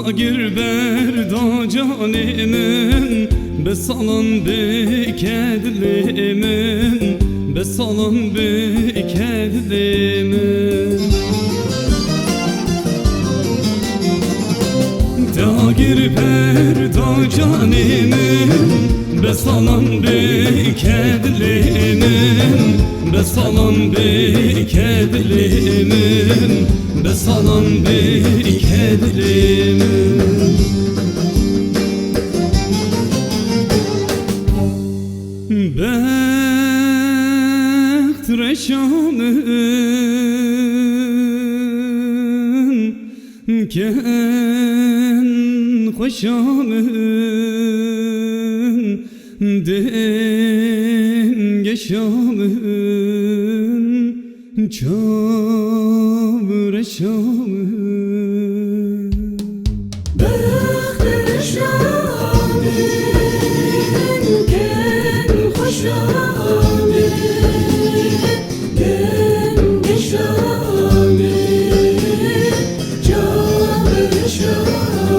Dagir berda canimin besalan bekedlimin besalan bekedlimin Dagir berda canimin besalan bekedlimin besalan bekedlimin besalan bekedlimin Beht reşamın ken hoşamın denge şamın çavre şamın Beht reşamın ken hoşamın denge şamın çavre şamın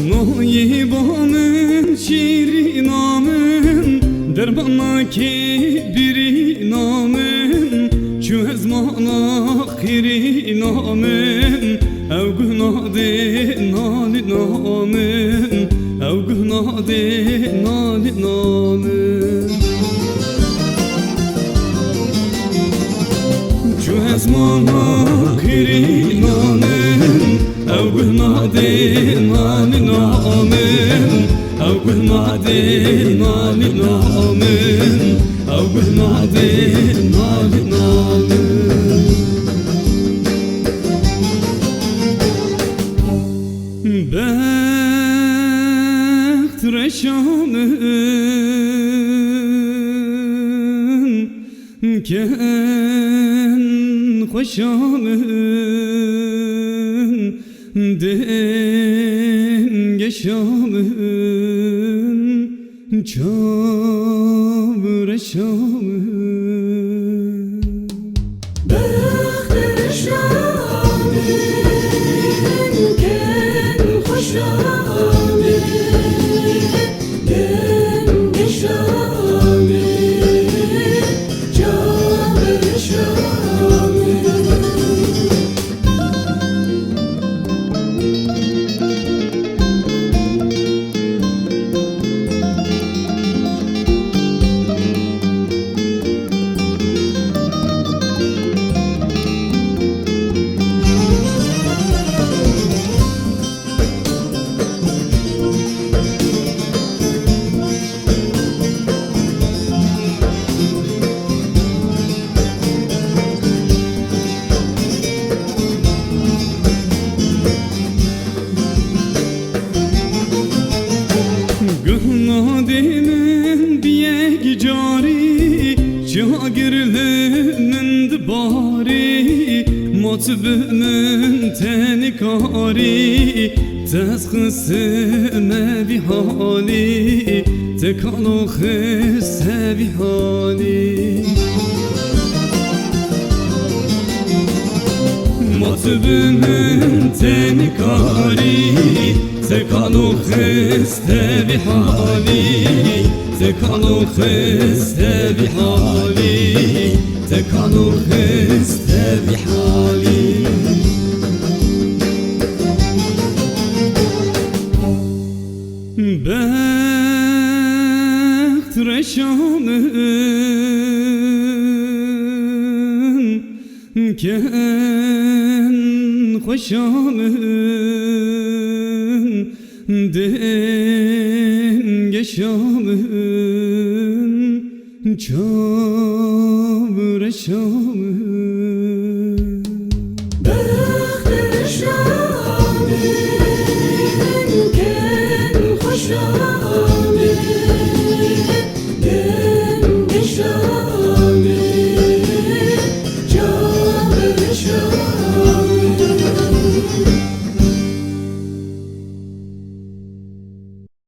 Noyibamın şirinamın Derbana ki biri namın Şu ezmana khiri namın Ev günahde nali namın Ev günahde nali namın Şu ezmana khiri namın Ev günahde nali namın Ev günahde nali namın Ev günahde nali namın Beht reşamın ken hoşamın denge şamın çavre şamın Beht reşamın ken hoşamın denge şamın çavre şamın Günadimin biyek cari Cihagirlimin dibari Matbının tenikari Tez kısime bir hali Tekalo hisse bir hali Matbının tenikari Tekalo hisse bir hali Tekalo hisse bir hali Tekalo hisse bir hali Beht reşamın ken hoşamın denge şamın çavre شامی